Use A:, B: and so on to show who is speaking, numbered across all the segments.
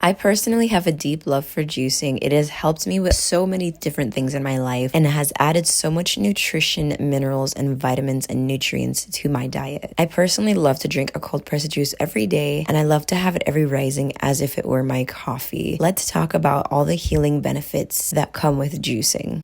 A: I personally have a deep love for juicing. It has helped me with so many different things in my life and has added so much nutrition, minerals, and vitamins and nutrients to my diet. I personally love to drink a cold pressed juice every day, and I love to have it every rising as if it were my coffee. Let's talk about all the healing benefits that come with juicing.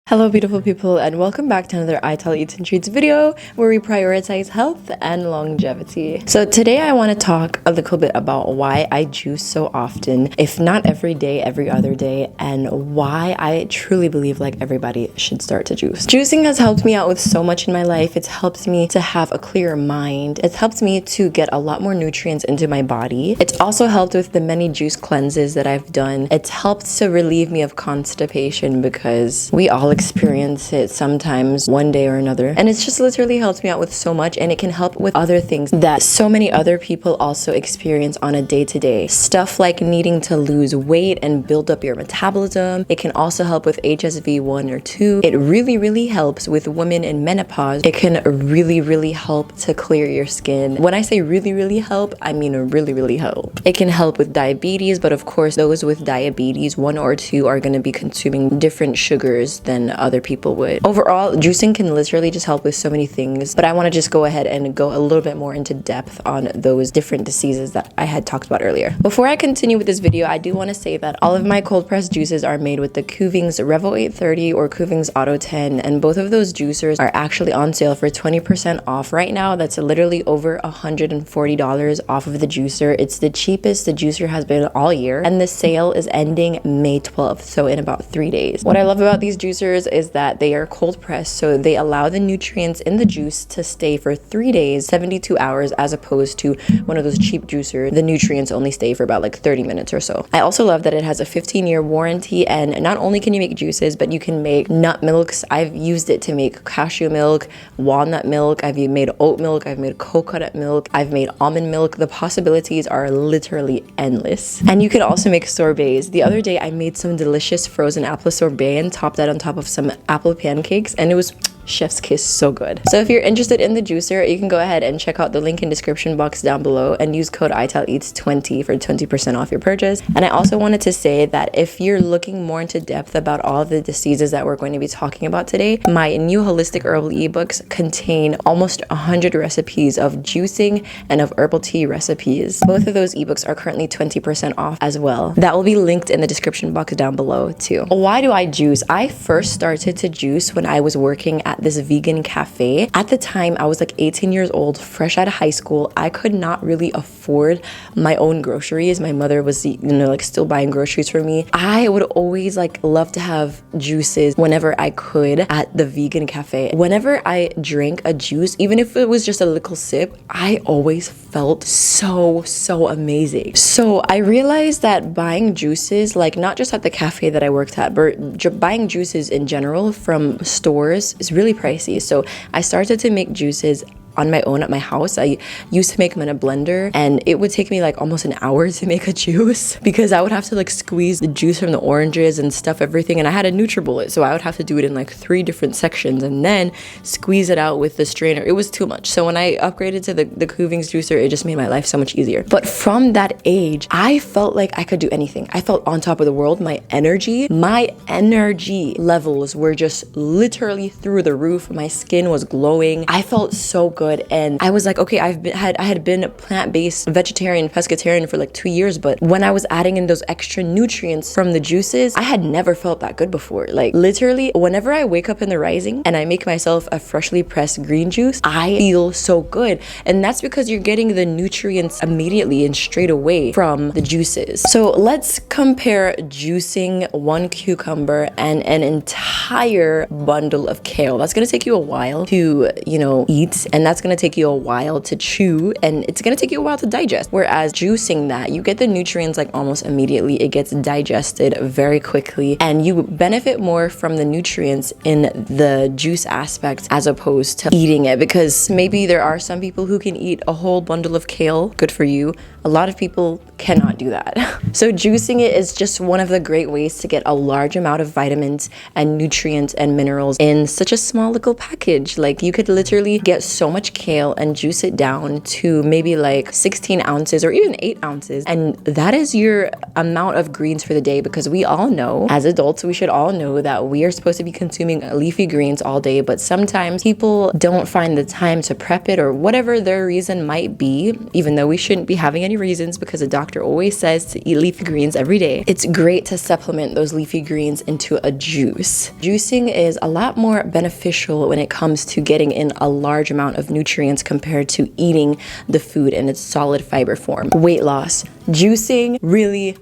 A: Hello beautiful people, and welcome back to another I Tell Eats and Treats video where we prioritize health and longevity. So today I want to talk a little bit about why I juice so often, if not every day, every other day, and why I truly believe like everybody should start to juice. Juicing has helped me out with so much in my life. It's helped me to have a clearer mind. It's helped me to get a lot more nutrients into my body. It's also helped with the many juice cleanses that I've done. It's helped to relieve me of constipation because we all experience it sometimes one day or another, and it's just literally helped me out with so much, and it can help with other things that so many other people also experience on a day-to-day stuff, like needing to lose weight and build up your metabolism. It can also help with HSV 1 or 2. It really helps with women in menopause. It can really help to clear your skin. When I say really help, I mean really help. It can help with diabetes, but of course those with diabetes 1 or 2 are going to be consuming different sugars than other people would. Overall, juicing can literally just help with so many things, but I want to just go ahead and go a little bit more into depth on those different diseases that I had talked about earlier. Before I continue with this video, I do want to say that all of my cold pressed juices are made with the Kuvings Revo 830 or Kuvings Auto 10, and both of those juicers are actually on sale for 20% off right now. That's literally over $140 off of the juicer. It's the cheapest the juicer has been all year, and the sale is ending May 12th, so in about 3 days. What I love about these juicers is that they are cold pressed, so they allow the nutrients in the juice to stay for 3 days, 72 hours, as opposed to one of those cheap juicers. The nutrients only stay for about like 30 minutes or so. I also love that it has a 15-year warranty, and not only can you make juices, but you can make nut milks. I've used it to make cashew milk, walnut milk, I've made oat milk, I've made coconut milk, I've made almond milk. The possibilities are literally endless. And you can also make sorbets. The other day I made some delicious frozen apple sorbet and topped that on top of some apple pancakes, and it was chef's kiss, so good. So if you're interested in the juicer, you can go ahead and check out the link in description box down below and use code ITELLEATS20 for 20% off your purchase. And I also wanted to say that if you're looking more into depth about all of the diseases that we're going to be talking about today, my new holistic herbal ebooks contain almost 100 recipes of juicing and of herbal tea recipes. Both of those ebooks are currently 20% off as well. That will be linked in the description box down below too. Why do I juice? I first started to juice when I was working at this vegan cafe. At the time, I was like 18 years old, fresh out of high school. I could not really afford my own groceries. My mother was, like still buying groceries for me. I would always like love to have juices whenever I could at the vegan cafe. Whenever I drank a juice, even if it was just a little sip, I always felt so amazing. So I realized that buying juices, like not just at the cafe that I worked at, but buying juices in general from stores is really pricey. So I started to make juices on my own at my house. I used to make them in a blender, and it would take me like almost an hour to make a juice because I would have to like squeeze the juice from the oranges and stuff everything, and I had a NutriBullet, so I would have to do it in like 3 different sections and then squeeze it out with the strainer. It was too much. So when I upgraded to the Kuvings juicer, it just made my life so much easier. But from that age, I felt like I could do anything. I felt on top of the world. My energy levels were just literally through the roof. My skin was glowing. I felt so good. And I was like, okay, I had been plant-based vegetarian, pescatarian for like 2 years, but when I was adding in those extra nutrients from the juices, I had never felt that good before. Like literally, whenever I wake up in the rising and I make myself a freshly pressed green juice, I feel so good. And that's because you're getting the nutrients immediately and straight away from the juices. So let's compare juicing 1 cucumber and an entire bundle of kale. That's gonna take you a while to, eat, and that's gonna take you a while to chew, and it's gonna take you a while to digest. Whereas juicing that, you get the nutrients like almost immediately. It gets digested very quickly, and you benefit more from the nutrients in the juice aspect as opposed to eating it, because maybe there are some people who can eat a whole bundle of kale. Good for you. A lot of people cannot do that. So juicing it is just one of the great ways to get a large amount of vitamins and nutrients and minerals in such a small little package. Like you could literally get so much kale and juice it down to maybe like 16 ounces or even 8 ounces. And that is your amount of greens for the day, because we all know, as adults, we should all know that we are supposed to be consuming leafy greens all day, but sometimes people don't find the time to prep it or whatever their reason might be, even though we shouldn't be having any reasons because the doctor always says to eat leafy greens every day. It's great to supplement those leafy greens into a juice. Juicing is a lot more beneficial when it comes to getting in a large amount of nutrients compared to eating the food in its solid fiber form. Weight loss. Juicing really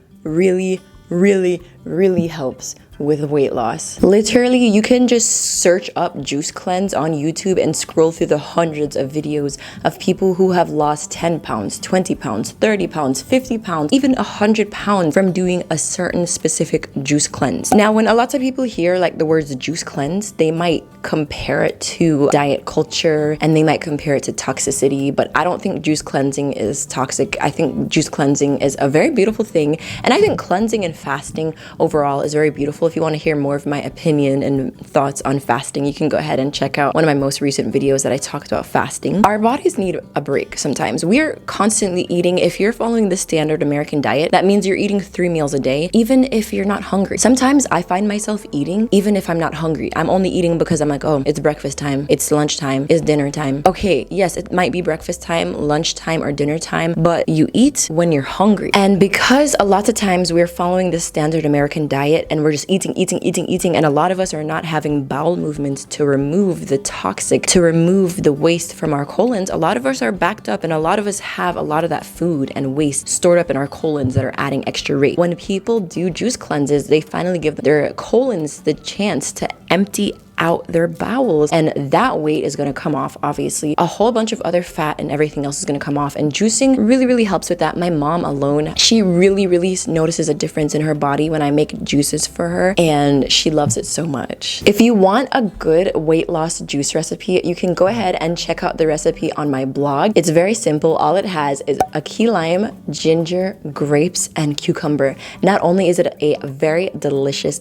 A: helps with weight loss. Literally, you can just search up juice cleanse on YouTube and scroll through the hundreds of videos of people who have lost 10 pounds, 20 pounds, 30 pounds, 50 pounds, even 100 pounds from doing a certain specific juice cleanse. Now, when a lot of people hear like the words juice cleanse, they might compare it to diet culture and they might compare it to toxicity, but I don't think juice cleansing is toxic. I think juice cleansing is a very beautiful thing, and I think cleansing and fasting overall is very beautiful. If you want to hear more of my opinion and thoughts on fasting, you can go ahead and check out one of my most recent videos that I talked about fasting. Our bodies need a break sometimes. We're constantly eating. If you're following the standard American diet, that means you're eating 3 meals a day, even if you're not hungry. Sometimes I find myself eating even if I'm not hungry. I'm only eating because I'm like, oh, it's breakfast time, it's lunch time, it's dinner time. Okay, yes, it might be breakfast time, lunch time, or dinner time, but you eat when you're hungry. And because a lot of times we're following the standard American diet and we're just eating, and a lot of us are not having bowel movements to remove the toxic, to remove the waste from our colons. A lot of us are backed up, and a lot of us have a lot of that food and waste stored up in our colons that are adding extra weight. When people do juice cleanses, they finally give their colons the chance to empty out their bowels, and that weight is going to come off. Obviously, a whole bunch of other fat and everything else is going to come off, and juicing really helps with that. My mom alone, she really notices a difference in her body when I make juices for her, and she loves it so much. If you want a good weight loss juice recipe, you can go ahead and check out the recipe on my blog. It's very simple. All it has is a key lime, ginger, grapes, and cucumber. Not only is it a very delicious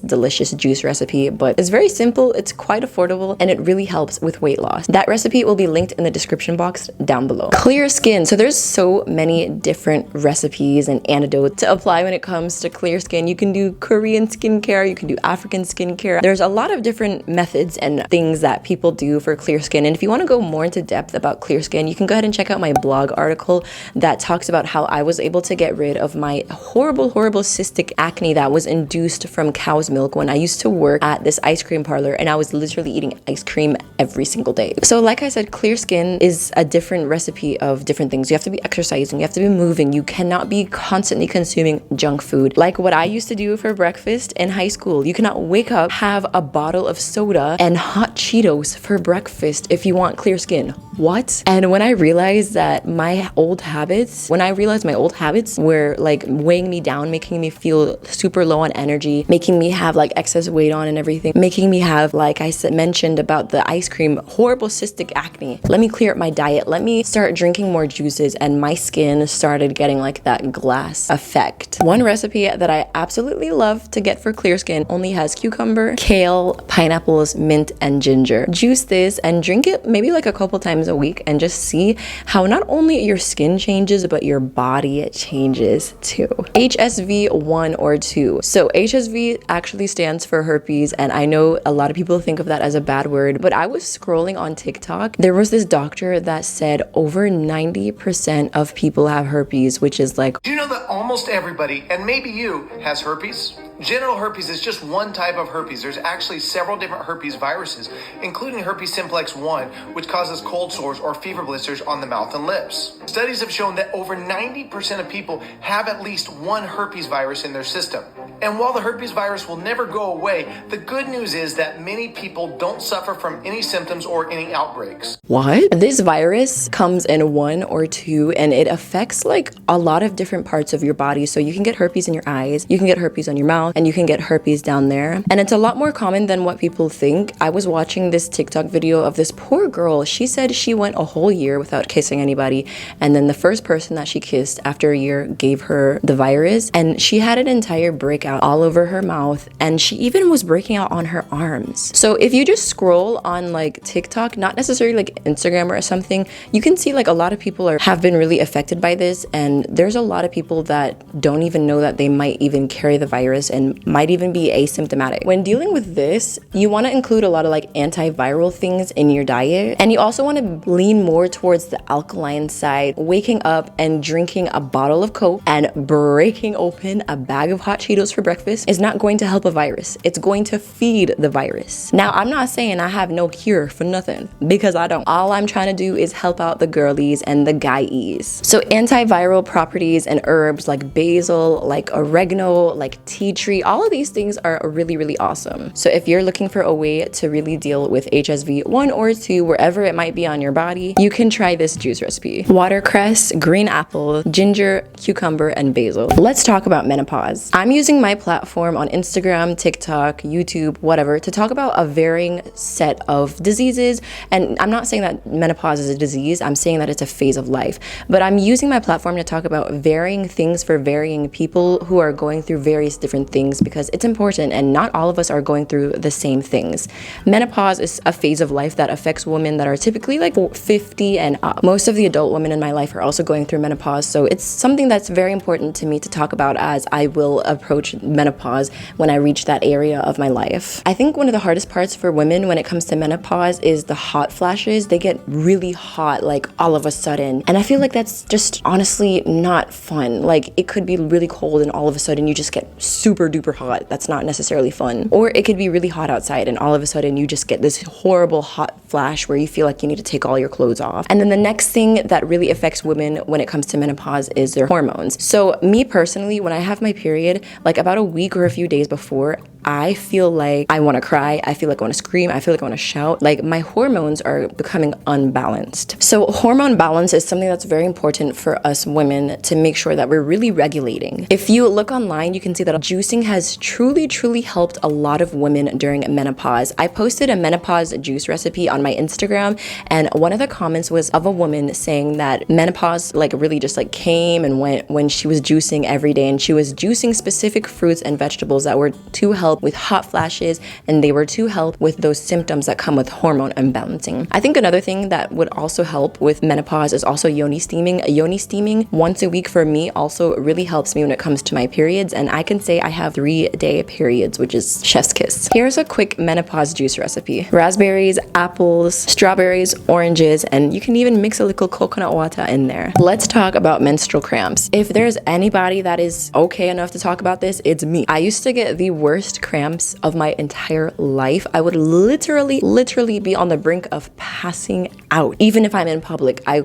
A: juice recipe, but it's very simple, it's quite affordable, and it really helps with weight loss. That recipe will be linked in the description box down below. Clear skin. So there's so many different recipes and antidotes to apply when it comes to clear skin. You can do Korean skincare, you can do African skincare. There's a lot of different methods and things that people do for clear skin. And if you want to go more into depth about clear skin, you can go ahead and check out my blog article that talks about how I was able to get rid of my horrible cystic acne that was induced from cow's milk when I used to work at this ice cream parlor, and I was literally eating ice cream every single day. So like I said, clear skin is a different recipe of different things. You have to be exercising, you have to be moving, you cannot be constantly consuming junk food. Like what I used to do for breakfast in high school. You cannot wake up, have a bottle of soda and hot Cheetos for breakfast if you want clear skin. What? And when I realized that my old habits were like weighing me down, making me feel super low on energy, making me have like excess weight on and everything, making me have, like I said, mentioned about the ice cream, horrible cystic acne. Let me clear up my diet. Let me start drinking more juices, and my skin started getting like that glass effect. One recipe that I absolutely love to get for clear skin only has cucumber, kale, pineapples, mint, and ginger. Juice this and drink it maybe like a couple times a week, and just see how not only your skin changes, but your body changes too. HSV 1 or 2. So HSV actually stands for herpes, and I know a lot of people think of that as a bad word, but I was scrolling on TikTok. There was this doctor that said over 90% of people have herpes, which is like,
B: do you know that almost everybody, and maybe you, has herpes? Genital herpes is just one type of herpes. There's actually several different herpes viruses, including herpes simplex 1, which causes cold sores or fever blisters on the mouth and lips. Studies have shown that over 90% of people have at least one herpes virus in their system. And while the herpes virus will never go away, the good news is that many people don't suffer from any symptoms or any outbreaks.
A: What? This virus comes in one or two, and it affects like a lot of different parts of your body. So you can get herpes in your eyes, you can get herpes on your mouth, and you can get herpes down there. And it's a lot more common than what people think. I was watching this TikTok video of this poor girl. She said she went a whole year without kissing anybody, and then the first person that she kissed after a year gave her the virus, and she had an entire breakout all over her mouth, and she even was breaking out on her arms. So if you just scroll on like TikTok, not necessarily like Instagram or something, you can see like a lot of people have been really affected by this, and there's a lot of people that don't even know that they might even carry the virus and might even be asymptomatic. When dealing with this, you want to include a lot of like antiviral things in your diet, and you also want to lean more towards the alkaline side. Waking up and drinking a bottle of Coke and breaking open a bag of hot Cheetos for breakfast is not going to help a virus. It's going to feed the virus. Now, I'm not saying I have no cure for nothing, because I don't. All I'm trying to do is help out the girlies and the guys. So antiviral properties and herbs like basil, like oregano, like tea tree, all of these things are really, really awesome. So if you're looking for a way to really deal with HSV 1 or 2, wherever it might be on your body, you can try this juice recipe. Watercress, green apple, ginger, cucumber, and basil. Let's talk about menopause. I'm using my platform on Instagram, TikTok, YouTube, whatever, to talk about a varying set of diseases. And I'm not saying that menopause is a disease, I'm saying that it's a phase of life. But I'm using my platform to talk about varying things for varying people who are going through various different things, because it's important and not all of us are going through the same things. Menopause is a phase of life that affects women that are typically like 50 and up. Most of the adult women in my life are also going through menopause, so it's something that's very important to me to talk about as I will approach menopause when I reach that area of my life. I think one of the hardest parts for women when it comes to menopause is the hot flashes. They get really hot like all of a sudden, and I feel like that's just honestly not fun. Like it could be really cold and all of a sudden you just get super duper hot. That's not necessarily fun. Or it could be really hot outside and all of a sudden you just get this horrible hot flash where you feel like you need to take all your clothes off. And then the next thing that really affects women when it comes to menopause is their hormones. So me personally, when I have my period, like about a week or a few days before, I feel like I want to cry. I feel like I want to scream. I feel like I want to shout. Like my hormones are becoming unbalanced. So hormone balance is something that's very important for us women to make sure that we're really regulating. If you look online, you can see that juicing has truly, truly helped a lot of women during menopause. I posted a menopause juice recipe on my Instagram, and one of the comments was of a woman saying that menopause like really just like came and went when she was juicing every day, and she was juicing specific fruits and vegetables that were to help with hot flashes, and they were to help with those symptoms that come with hormone imbalancing. I think another thing that would also help with menopause is also yoni steaming. Yoni steaming once a week for me also really helps me when it comes to my periods, and I can say I have 3-day periods, which is chef's kiss. Here's a quick menopause juice recipe. Raspberries, apples, strawberries, oranges, and you can even mix a little coconut water in there. Let's talk about menstrual cramps. If there's anybody that is okay enough to talk about this, it's me. I used to get the worst cramps of my entire life. I would literally be on the brink of passing out. Even if I'm in public, I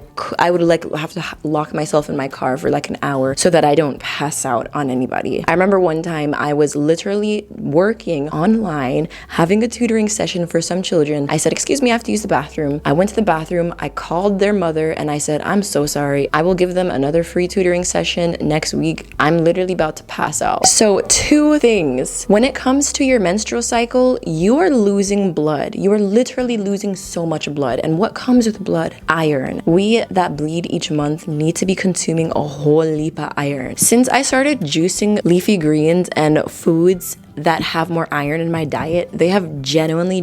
A: would like have to lock myself in my car for like an hour so that I don't pass out on anybody. I remember one time I was literally working online, having a tutoring session for some children. I said, excuse me, I have to use the bathroom. I went to the bathroom, I called their mother and I said, I'm so sorry. I will give them another free tutoring session next week. I'm literally about to pass out. So 2 things. When it comes to your menstrual cycle, you are losing blood. You are literally losing so much blood. And what comes with blood? Iron. We that bleed each month need to be consuming a whole heap of iron. Since I started juicing leafy greens and foods that have more iron in my diet, they have genuinely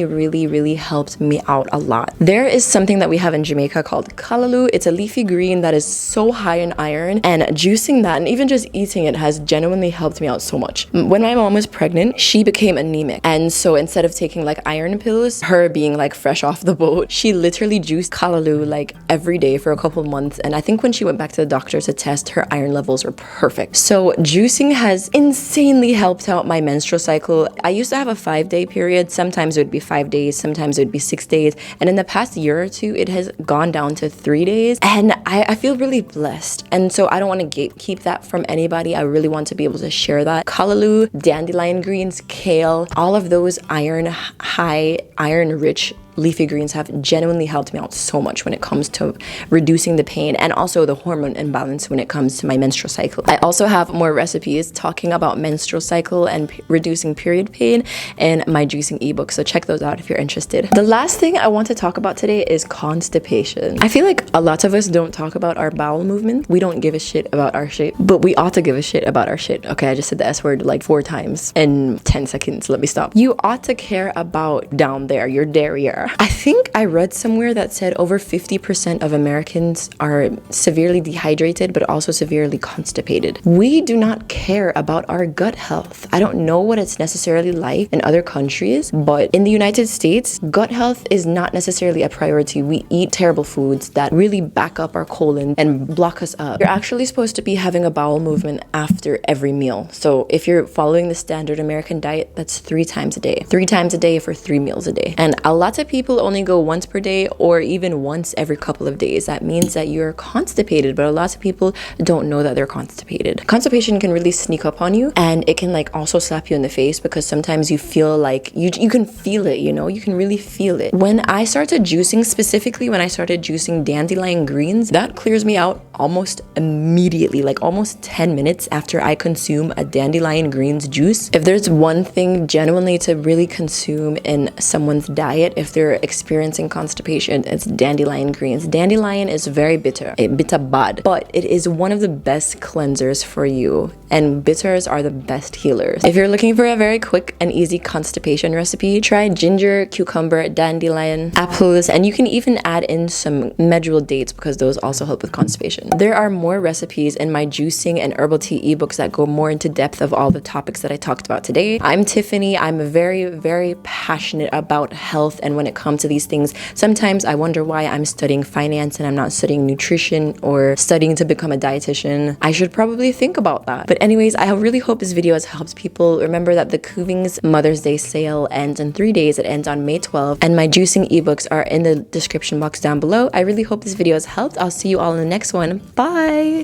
A: really helped me out a lot. There is something that we have in Jamaica called kalaloo. It's a leafy green that is so high in iron, and juicing that and even just eating it has genuinely helped me out so much. When my mom was pregnant, she became anemic, and so instead of taking like iron pills, her being like fresh off the boat, she literally juiced kalaloo like every day for a couple months, and I think when she went back to the doctor to test, her iron levels were perfect. So juicing has insanely really helped out my menstrual cycle. I used to have a 5-day period. Sometimes it would be 5 days, sometimes it would be 6 days. And in the past year or two, it has gone down to 3 days. And I feel really blessed. And so I don't want to gatekeep that from anybody. I really want to be able to share that. Callaloo, dandelion greens, kale, all of those high, iron rich leafy greens have genuinely helped me out so much when it comes to reducing the pain and also the hormone imbalance when it comes to my menstrual cycle. I also have more recipes talking about menstrual cycle and reducing period pain in my juicing ebook, so check those out if you're interested. The last thing I want to talk about today is constipation. I feel like a lot of us don't talk about our bowel movement. We don't give a shit about our shit, but we ought to give a shit about our shit. Okay, I just said the S word like 4 times in 10 seconds. Let me stop. You ought to care about down there, your derriere. I think I read somewhere that said over 50% of Americans are severely dehydrated, but also severely constipated. We do not care about our gut health. I don't know what it's necessarily like in other countries, but in the United States, gut health is not necessarily a priority. We eat terrible foods that really back up our colon and block us up. You're actually supposed to be having a bowel movement after every meal. So if you're following the standard American diet, that's 3 times a day. 3 times a day for 3 meals a day. And a lot of people only go once per day or even once every couple of days. That means that you're constipated, but a lot of people don't know that they're constipated. Constipation can really sneak up on you, and it can like also slap you in the face because sometimes you feel like you can feel it, you know, you can really feel it. When I started juicing, specifically when I started juicing dandelion greens, that clears me out almost immediately, like almost 10 minutes after I consume a dandelion greens juice. If there's one thing genuinely to really consume in someone's diet, if they're experiencing constipation, it's dandelion greens. Dandelion is very bitter, bitter bad, but it is one of the best cleansers for you, and bitters are the best healers. If you're looking for a very quick and easy constipation recipe, try ginger, cucumber, dandelion, apples, and you can even add in some menstrual dates because those also help with constipation. There are more recipes in my juicing and herbal tea ebooks that go more into depth of all the topics that I talked about today. I'm Tiffany. I'm very, very passionate about health, and when it comes to these things, sometimes I wonder why I'm studying finance and I'm not studying nutrition or studying to become a dietitian. I should probably think about that. But anyways, I really hope this video has helped people. Remember that the Cuvings Mother's Day sale ends in 3 days. It ends on May 12th, and my juicing ebooks are in the description box down below. I really hope this video has helped. I'll see you all in the next one. Bye!